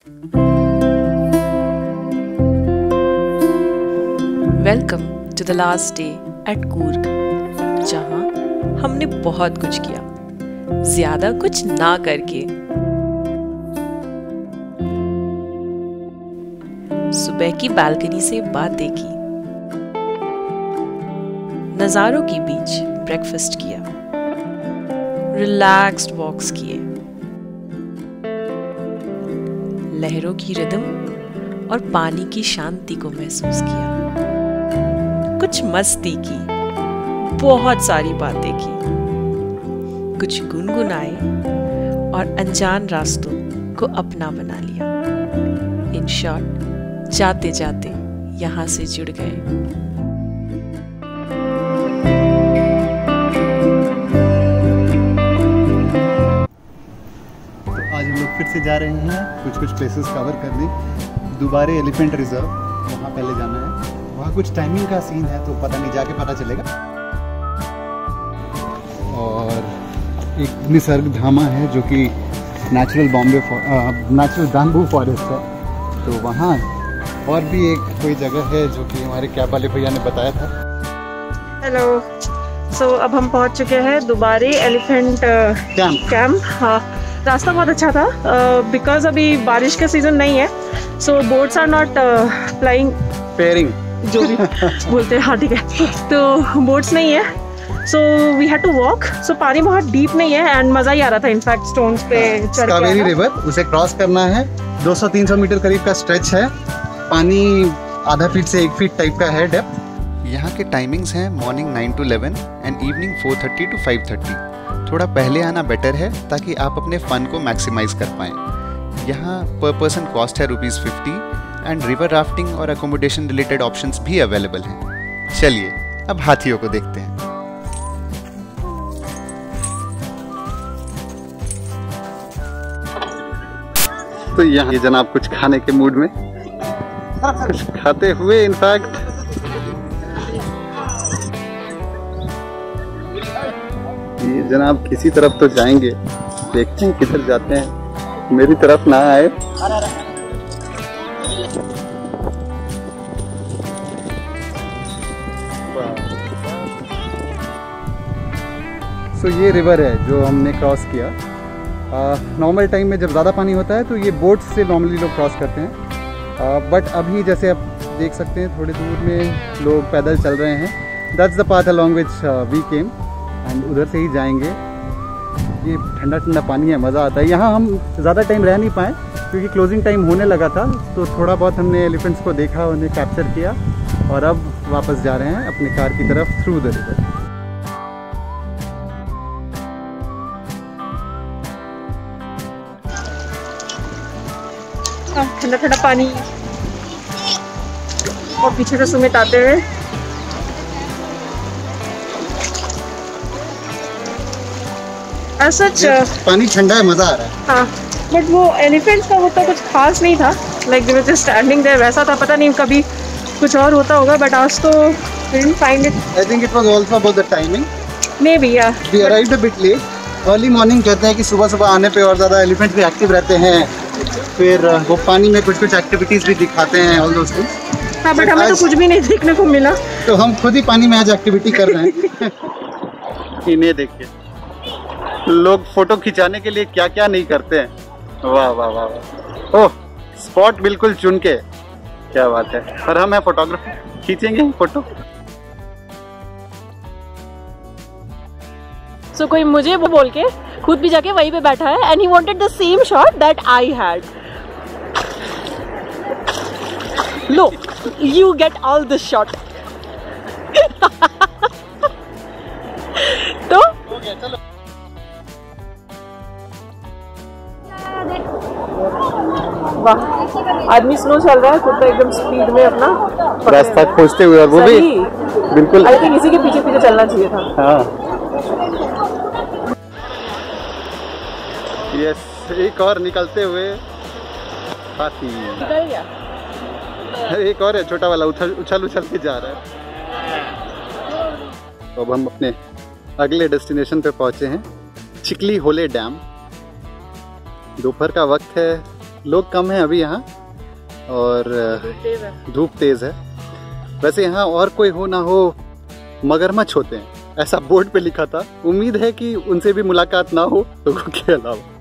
Welcome to the last day at Coorg, जहां हमने बहुत कुछ किया, ज्यादा कुछ ना करके। सुबह की बालकनी से बातें की, नजारों के बीच ब्रेकफास्ट किया, रिलैक्स्ड वॉक्स किए, लहरों की रिदम और पानी की शांति को महसूस किया, कुछ मस्ती की, बहुत सारी बातें की, कुछ गुनगुनाए और अनजान रास्तों को अपना बना लिया। इन शॉर्ट, जाते जाते यहाँ से जुड़ गए। आज हम लोग फिर से जा रहे हैं कुछ प्लेसेस कवर करने। दुबारे एलिफेंट रिजर्व, वहाँ पहले जाना है। वहाँ कुछ टाइमिंग का सीन है तो पता नहीं, जाके पता चलेगा। और एक निसर्ग धामा है जो कि नेचुरल बैम्बू फॉरेस्ट है, तो वहाँ और भी एक कोई जगह है जो कि हमारे कैब वाले भैया ने बताया था। हेलो, सो अब हम पहुँच चुके हैं दुबारे एलिफेंट कैंप। हाँ, रास्ता बहुत अच्छा था बिकॉज अभी बारिश का सीजन नहीं है, so boats are not flying, ferrying जो भी बोलते हैं। हाँ ठीक है, तो बोट्स नहीं है, so we had to walk. So पानी बहुत डीप नहीं है एंड मज़ा ही आ रहा था। इनफैक्ट स्टोन्स पे चढ़ के कावेरी रिवर, उसे क्रॉस करना है। 200-300 मीटर करीब का स्ट्रेच है। पानी आधा फीट से 1 फीट टाइप का है डेप्थ। यहाँ के टाइमिंग्स हैं morning 9 to 11 and evening 4:30 to 5:30। थोड़ा पहले आना बेटर है ताकि आप अपने फन को मैक्सिमाइज कर पाएँ। यहाँ पर पर्सन कॉस्ट है ₹50 एंड रिवर राफ्टिंग और अकोमोडेशन रिलेटेड ऑप्शंस भी अवेलेबल हैं। चलिए अब हाथियों को देखते हैं। तो यहाँ ये जनाब कुछ खाने के मूड में, कुछ खाते हुए इनफैक्ट। ये जनाब किसी तरफ तो जाएंगे, देखते हैं किधर जाते हैं, मेरी तरफ ना आए। तो ये रिवर है जो हमने क्रॉस किया। नॉर्मल टाइम में जब ज़्यादा पानी होता है तो ये बोट से नॉर्मली लोग क्रॉस करते हैं, बट अभी जैसे आप देख सकते हैं थोड़ी दूर में लोग पैदल चल रहे हैं। That's the path along which we came and उधर से ही जाएंगे। ये ठंडा ठंडा पानी है, मज़ा आता है। यहाँ हम ज़्यादा टाइम रह नहीं पाए क्योंकि क्लोजिंग टाइम होने लगा था, तो थोड़ा बहुत हमने एलिफेंट्स को देखा, उन्हें कैप्चर किया और अब वापस जा रहे हैं अपने कार की तरफ थ्रू द रिवर। ठंडा ठंडा पानी और पीछे से सुमित आते हुए। सच पानी ठंडा है, मज़ा आ रहा है। हाँ, बट वो एलिफेंट्स का होता कुछ खास नहीं था। Like they were just standing there, वैसा था। पता नहीं कभी कुछ और होता होगा, बट आज तो we didn't find it. I think it was also about the timing, maybe. या we arrived a bit late. Early morning कहते हैं कि सुबह सुबह आने पे और ज़्यादा एलिफेंट भी एक्टिव रहते हैं, फिर वो पानी में कुछ एक्टिविटीज़ भी दिखाते हैं, ऑल दोस थिंग्स। हाँ, बट हमें तो कुछ भी नहीं देखने को मिला, तो हम खुद ही पानी में आज एक्टिविटी कर रहे हैं। इन्हें देखिए, लोग फोटो खिंचाने के लिए क्या क्या नहीं करते हैं। वाह वाह वाह वाह, ओह स्पॉट बिल्कुल चुन के, क्या बात है। और हम हैं फोटोग्राफर, खींचेंगे फोटो। सो कोई मुझे बोल के खुद भी जाके वहीं पे बैठा है and he wanted the same shot that I had. Low, you get all this shot. तो वाह, आदमी स्लो चल रहा है, खुद तो एकदम स्पीड में अपना रास्ता खोजते हुए, और वो भी बिल्कुल। आई थिंक इसी के पीछे पीछे चलना चाहिए था। हाँ यस, एक और निकलते हुए हाथी निकल गया। एक और है, छोटा वाला उछल के जा रहा है। तो अब हम अपने अगले डेस्टिनेशन पे पहुंचे हैं, चिखली होले डैम। दोपहर का वक्त है, लोग कम हैं अभी यहाँ और धूप तेज है। वैसे यहाँ और कोई हो ना हो मगरमच्छ होते हैं, ऐसा बोर्ड पे लिखा था। उम्मीद है कि उनसे भी मुलाकात ना हो लोगों के अलावा।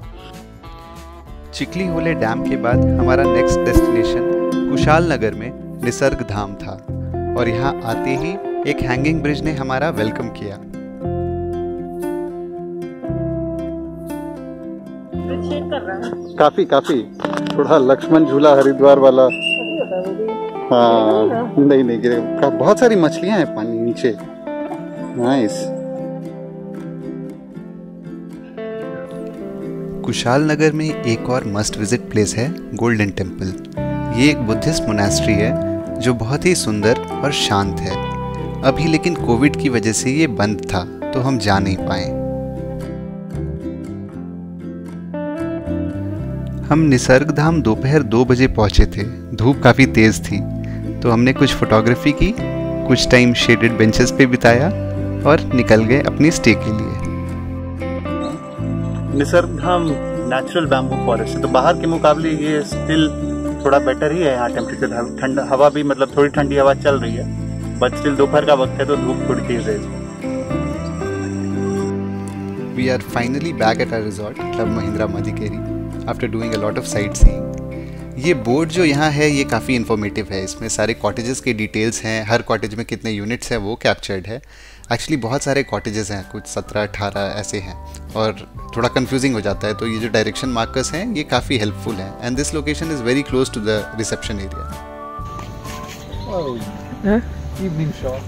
चिखली होले डैम के बाद हमारा नेक्स्ट डेस्टिनेशन कुशाल नगर में निसर्ग धाम था और यहाँ आते ही एक हैंगिंग ब्रिज ने हमारा वेलकम किया। काफी थोड़ा लक्ष्मण झूला हरिद्वार वाला। हाँ नहीं गिरेगा। बहुत सारी मछलियां हैं पानी नीचे। नाइस। कुशाल नगर में एक और मस्ट विजिट प्लेस है गोल्डन टेम्पल। ये एक बुद्धिस्ट मोनास्ट्री है जो बहुत ही सुंदर और शांत है। अभी लेकिन कोविड की वजह से ये बंद था तो हम जा नहीं पाए। हम निसर्ग धाम दोपहर 2 बजे पहुंचे थे। धूप काफ़ी तेज़ थी तो हमने कुछ फोटोग्राफी की, कुछ टाइम शेडेड बेंचेस पे बिताया और निकल गए अपनी स्टे के लिए। निसर्ग धाम नेचुरल बैम्बू फॉरेस्ट है तो बाहर के मुकाबले ये स्टिल थोड़ा बेटर ही है। यहाँ टेम्परेचर ठंडा, हवा भी मतलब थोड़ी ठंडी हवा चल रही है, बट स्टिल दोपहर का वक्त है तो धूप थोड़ी तेज है। We are finally back at our resort, Club Mahindra Madikeri, after doing a lot of sightseeing. ये बोर्ड जो यहाँ है ये काफ़ी इन्फॉर्मेटिव है। इसमें सारे कॉटेजेस के डिटेल्स हैं, हर कॉटेज में कितने यूनिट्स हैं वो कैप्चर्ड है। एक्चुअली बहुत सारे कॉटेजेस हैं, कुछ 17-18 ऐसे हैं और थोड़ा कंफ्यूजिंग हो जाता है। तो ये जो डायरेक्शन मार्कर्स हैं ये काफ़ी हेल्पफुल हैं and this location is very close to the reception area. Evening shot.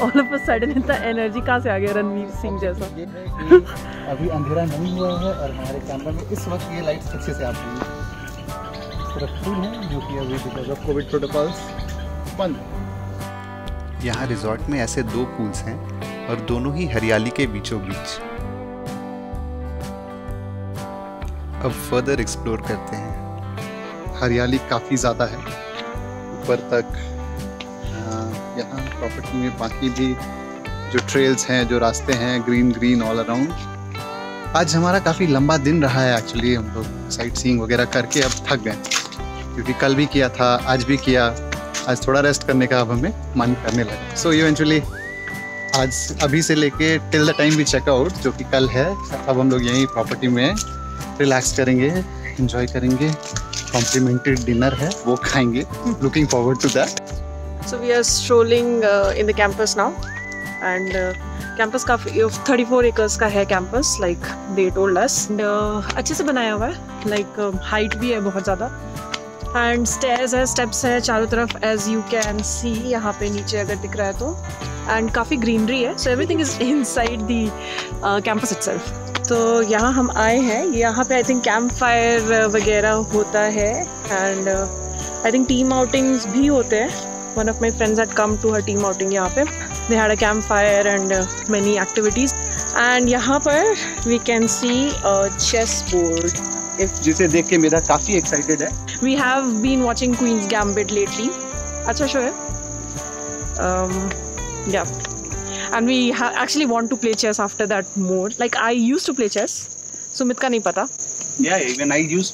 All of a sudden इतना एनर्जी कहाँ से आ गया रणवीर सिंह जैसा? अभी अंधेरा नहीं हुआ है और हमारे कैमरा में इस वक्त ये लाइट्स अच्छे से आती हैं। पूरा फुल है जो कि अभी बिकॉज ऑफ कोविड प्रोटोकॉल्स बंद। यहाँ रिजॉर्ट में ऐसे 2 पूल्स हैं और दोनों ही हरियाली के बीचों बीच। अब फर्दर एक्सप्लोर करते हैं। हरियाली काफ़ी ज़्यादा है ऊपर तक। यहाँ प्रॉपर्टी में बाकी भी जो ट्रेल्स हैं, जो रास्ते हैं, ग्रीन ऑल अराउंड। आज हमारा काफ़ी लंबा दिन रहा है एक्चुअली। हम लोग साइट सीइंग वगैरह करके अब थक गए क्योंकि कल भी किया था, आज भी किया। आज थोड़ा रेस्ट करने का अब हमें मन करने लगा। सो इवेंचुअली आज अभी से लेके till the time we check out जो कि कल है, अब हम लोग यहीं प्रॉपर्टी में रिलैक्स करेंगे, एंजॉय करेंगे। कॉम्प्लीमेंट्री डिनर है वो खाएंगे। Looking forward to that. So we are strolling in the campus now, and campus काफी 34 acres का है campus, like they told us. And अच्छे से बनाया हुआ है, like height भी है बहुत ज़्यादा, and stairs है, steps है चारों तरफ as you can see यहाँ पे नीचे अगर दिख रहा है तो, and काफ़ी greenery है, so everything is inside the campus itself. तो यहाँ हम आए हैं, यहाँ पे I think campfire वगैरह होता है, and I think team outings भी होते हैं. One of my friends had come to her team outing यहाँ पे. They had a campfire and many activities. And यहाँ पर we can see a chessboard. जिसे देख के मेरा काफ़ी excited है. We have been watching Queen's Gambit lately. अच्छा शो है. Yeah. And we actually want to play chess after that more. Like I used to play chess. Sumit का नहीं पता. Yeah, even I used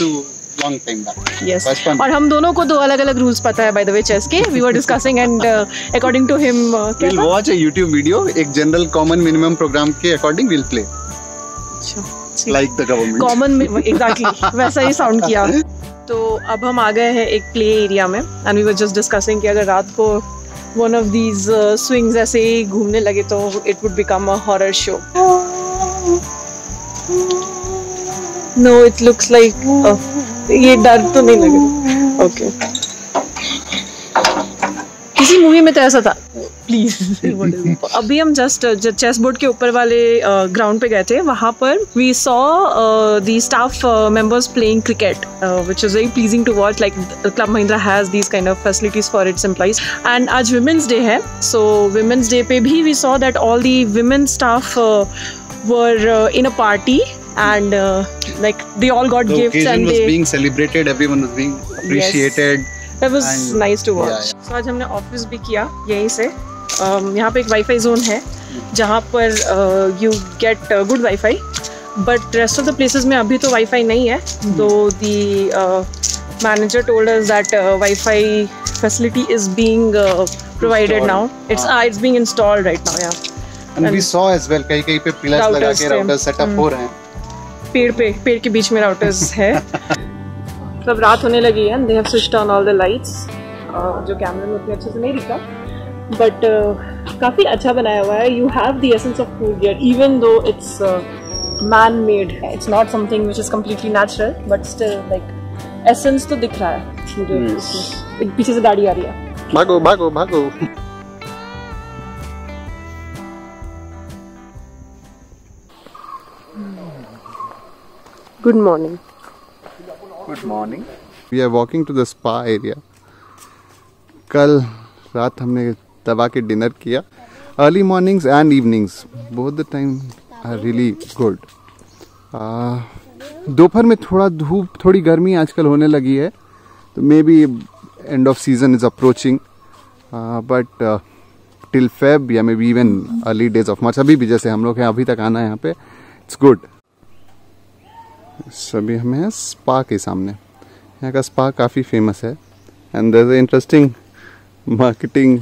to. Long time back. Yes. और हम दोनों को 2 अलग-अलग रूल्स पता है by the way chess के. We were discussing and according to him we'll watch a YouTube video. एक general common minimum program के according we'll play. अच्छा. Like the government. Common exactly वैसा ही sound किया. तो अब हम आ गए हैं एक play area में and we were just discussing कि अगर रात को one of these swings ऐसे ही घूमने लगे तो it would become a horror show. No, it looks like ये डर तो नहीं लग रहा। ओके किसी मूवी में तो ऐसा था। प्लीज अभी हम जस्ट चेस बोर्ड के ऊपर वाले ग्राउंड पे गए थे। वहाँ पर we saw the staff members playing cricket which is very pleasing to watch. Like club Mahindra has these kind of facilities for its employees. And आज वुमेन्स डे है, सो वुमेन्स डे पे भी we saw that all the women staff were in a party and like they all got the gifts and was they being celebrated, everyone was being appreciated. Yes, that was nice to watch. Yeah. So आज हमने office भी किया यहीं से। यहाँ पे एक wifi zone है जहाँ पर you get good wifi but rest of the places में अभी तो वाईफाई नहीं है. दो the manager told us that wifi facility is being provided now. It's being installed right now. Yeah. And we saw as well कहीं पे pillars लगा के राउटर्स सेटअप हो रहे हैं. पेड़ के बीच में राउटर्स है. सब रात होने लगी है. They have switched on all the lights. जो कैमरे में उतने अच्छे से नहीं दिखा, बट काफ़ी अच्छा बनाया हुआ है. You have the essence of food here, even though it's man-made. It's not something which is completely natural, but still like essence तो दिख रहा है मुझे. पीछे से गाड़ी आ रही है. भागो भागो भागो. Good morning. Good morning. We are walking to the spa area. कल रात हमने दबा के डिनर किया. Early mornings and evenings, both the time are really good. दोपहर में थोड़ा धूप, थोड़ी गर्मी आजकल होने लगी है, तो maybe end of season is approaching, but till Feb या maybe even early days of March, अभी भी जैसे हम लोग हैं अभी तक आना है यहाँ पे, इट्स गुड. सभी हमें हैं स्पा के सामने. यहाँ का स्पा काफ़ी फेमस है and there is interesting marketing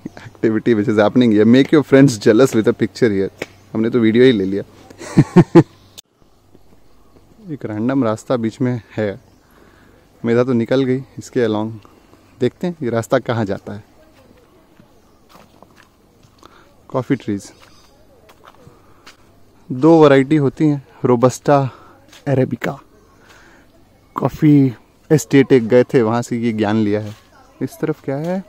activity which is happening here. Make your friends jealous with a picture here. हमने तो वीडियो ही ले लिया. एक रैंडम रास्ता बीच में है. मेरा तो निकल गई इसके अलोंग. देखते हैं ये रास्ता कहाँ जाता है. कॉफ़ी ट्रीज, दो वैरायटी होती हैं, रोबस्टा, अरेबिका. कॉफ़ी एस्टेट एक गए थे, वहाँ से ये ज्ञान लिया है. इस तरफ क्या है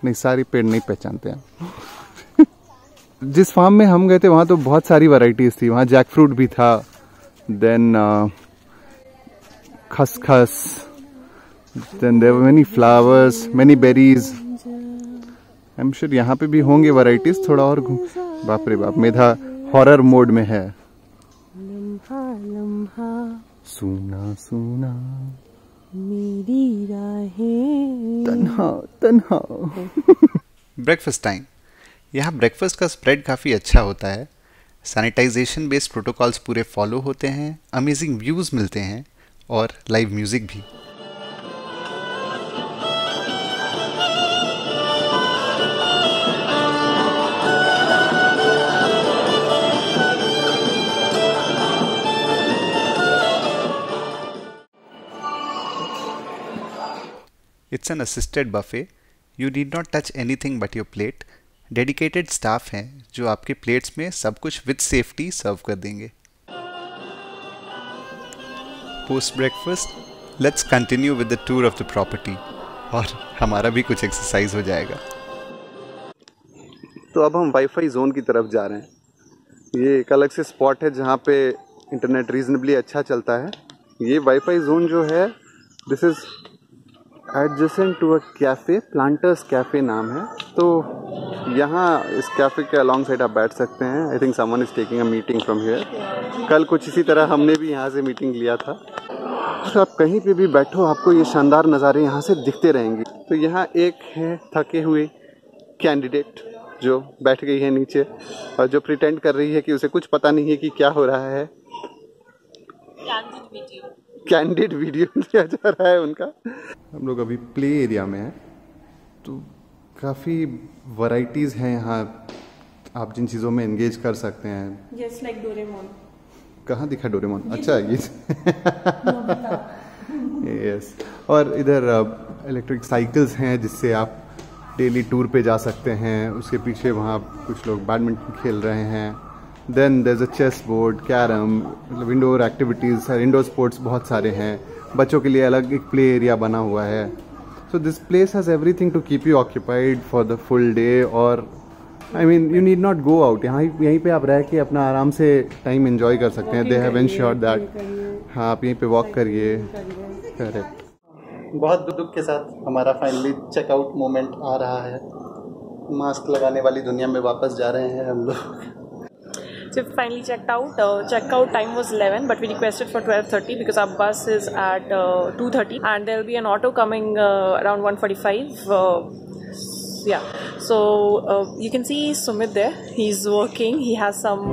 नहीं, सारी पेड़ नहीं पहचानते हैं. जिस फार्म में हम गए थे वहाँ तो बहुत सारी वैरायटीज थी. वहाँ जैक फ्रूट भी था, देन खसखस, then there were many flowers, many berries. I am sure यहाँ पे भी होंगे वैरायटीज. थोड़ा और बाप रे बाप, मेधा हॉरर मोड में है. सुना सुना मेरी राहें तन्हा तन्हा. Breakfast time. यहाँ ब्रेकफास्ट का स्प्रेड काफ़ी अच्छा होता है. सैनिटाइजेशन बेस्ड प्रोटोकॉल्स पूरे फॉलो होते हैं. अमेजिंग व्यूज़ मिलते हैं और लाइव म्यूज़िक भी. It's an assisted buffet. You need not touch anything but your plate. Dedicated staff हैं जो आपके प्लेट्स में सब कुछ विद सेफ्टी सर्व कर देंगे. Post breakfast let's continue with the tour of the property. और हमारा भी कुछ एक्सरसाइज हो जाएगा. तो अब हम वाईफाई जोन की तरफ जा रहे हैं. ये एक अलग से स्पॉट है जहाँ पे इंटरनेट रीजनेबली अच्छा चलता है. ये वाईफाई जोन जो है, this is adjacent to a cafe, planters cafe नाम है. तो यहाँ इस कैफ़े के अलॉन्ग साइड आप बैठ सकते हैं. I think someone is taking a meeting from here. कल कुछ इसी तरह हमने भी यहाँ से मीटिंग लिया था. तो आप कहीं पे भी बैठो, आपको ये शानदार नज़ारे यहाँ से दिखते रहेंगे. तो यहाँ एक है थके हुए कैंडिडेट जो बैठ गई है नीचे और जो प्रिटेंड कर रही है कि उसे कुछ पता नहीं है कि क्या हो रहा है. कैंडिड वीडियो लिया जा रहा है उनका. हम लोग अभी प्ले एरिया में हैं. तो काफ़ी वैरायटीज़ हैं यहाँ, आप जिन चीज़ों में एंगेज कर सकते हैं. Just like Doraemon. कहाँ दिखा डोरेमोन? अच्छा ये यस. और इधर इलेक्ट्रिक साइकिल्स हैं जिससे आप डेली टूर पे जा सकते हैं. उसके पीछे वहाँ कुछ लोग बैडमिंटन खेल रहे हैं. Then there is a chess board, carrom, मतलब इंडोर एक्टिविटीज़, इंडोर स्पोर्ट्स बहुत सारे हैं. बच्चों के लिए अलग एक प्ले एरिया बना हुआ है. So this place has everything to keep you occupied for the full day. और I mean you need not go out. यहीं पे आप रह के अपना आराम से टाइम एंजॉय कर सकते हैं. They have ensured that. हाँ, आप यहीं पे वॉक करिए. करेक्ट. बहुत दुख के साथ हमारा फाइनली चेकआउट मोमेंट आ रहा है. मास्क लगाने वाली दुनिया में वापस जा रहे हैं हम लोग. So finally checked out. Checkout time was 11, but we requested for 12:30 because our bus is at 2:30, and there will be an auto coming around 1:45. Yeah. So you can see Sumit there. He's working. He has some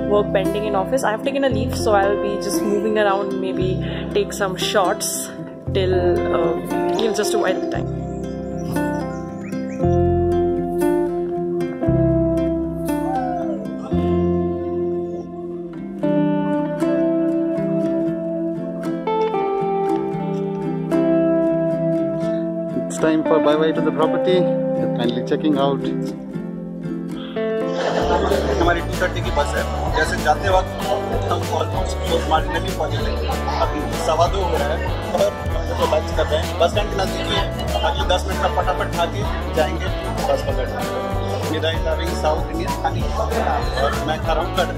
work pending in office. I have taken a leave, so I'll be just moving around, maybe take some shots till just to wind the time. It's time for bye-bye to the property. You're kindly checking out. हमारी 2:30 की बस है। जैसे जाते वक्त हम almost market में पहुँचे थे। अभी 2:15 हो रहा है और हम तो लंच कर रहे हैं। बस स्टैंड के नज़दीक ही है। अगले 10 मिनट का फटाफट खा के जाएंगे बस पकड़ने। मेरा इंटरव्यू साउथ इंडियन थाली और मैं खा रहा हूँ कट।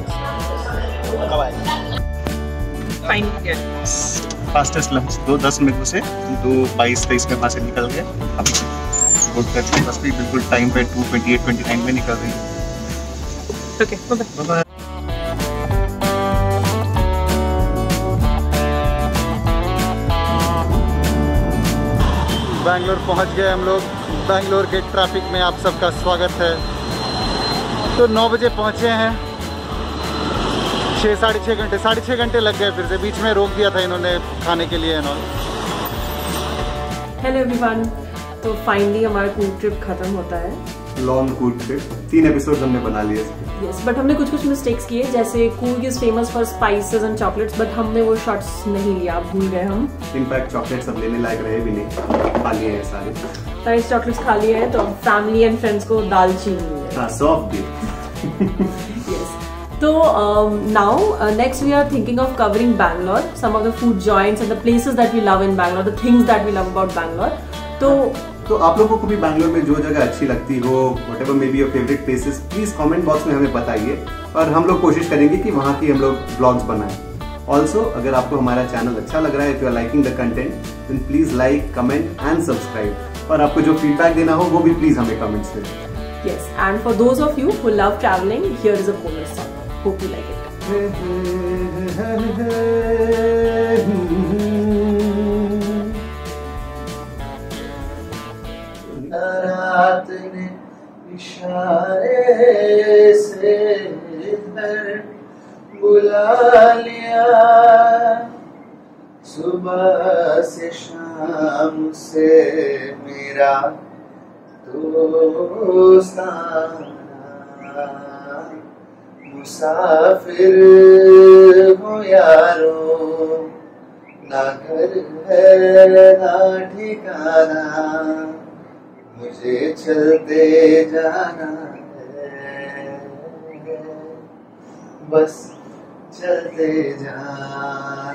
कब आएगा? Fine. फास्टेस्ट लंच 2:10 में से 2:22-23 में वहाँ से निकल गए। अभी रोड करके बस भी बिल्कुल टाइम पे 2:28-29 में निकल रही है। Okay, bye-bye. बैंगलोर पहुंच गए हम लोग। बैंगलोर के ट्रैफिक में आप सबका स्वागत है। तो 9 बजे पहुंचे हैं। 6-6.5 घंटे लग गए। फिर से बीच में रोक दिया था इन्होंने खाने के लिए। हेलो एवरीवन, तो फाइनली हमारा कूल ट्रिप खत्म होता है। लॉन्ग कूल ट्रिप 3 एपिसोड हमने बना लिए। यस, बट हमने कुछ मिस्टेक्स किए, जैसे Coorg is famous for spices and chocolates, but हमने वो शॉट्स नहीं लिया, भूल गए हम। इनफैक्ट चॉकलेट्स सब लेने लायक रहे भी नहीं, खा लिए हैं सारे। सारे चॉकलेट्स खा लिए हैं, तो फैमिली एंड फ्रेंड्स को दाल चीनी है। हाँ, सॉफ्ट भी। यस, तो now next we are thinking of covering Bangalore, some of the food joints and the places that we love in Bangalore, the things that we love about Bangalore. तो आप लोगों को भी बैंगलोर में जो जगह अच्छी लगती हो, whatever may be your favorite places, please comment box में हमें बताइए और हम लोग कोशिश करेंगे कि वहाँ की हम लोग ब्लॉग्स बनाएं। ऑल्सो अगर आपको हमारा चैनल अच्छा लग रहा है, if you are liking the content, then please like, comment and subscribe. और आपको जो फीडबैक देना हो वो भी प्लीज हमें कमेंट्स में। Yes, and for those of you who love traveling, here is a bonus song. Hope you like it. रात ने इशारे से इधर बुला लिया, सुबह से शाम से मेरा दोस्ताना, मुसाफिर हो यारो, ना घर है ना ठिकाना, मुझे चलते जाना है, बस चलते जाना।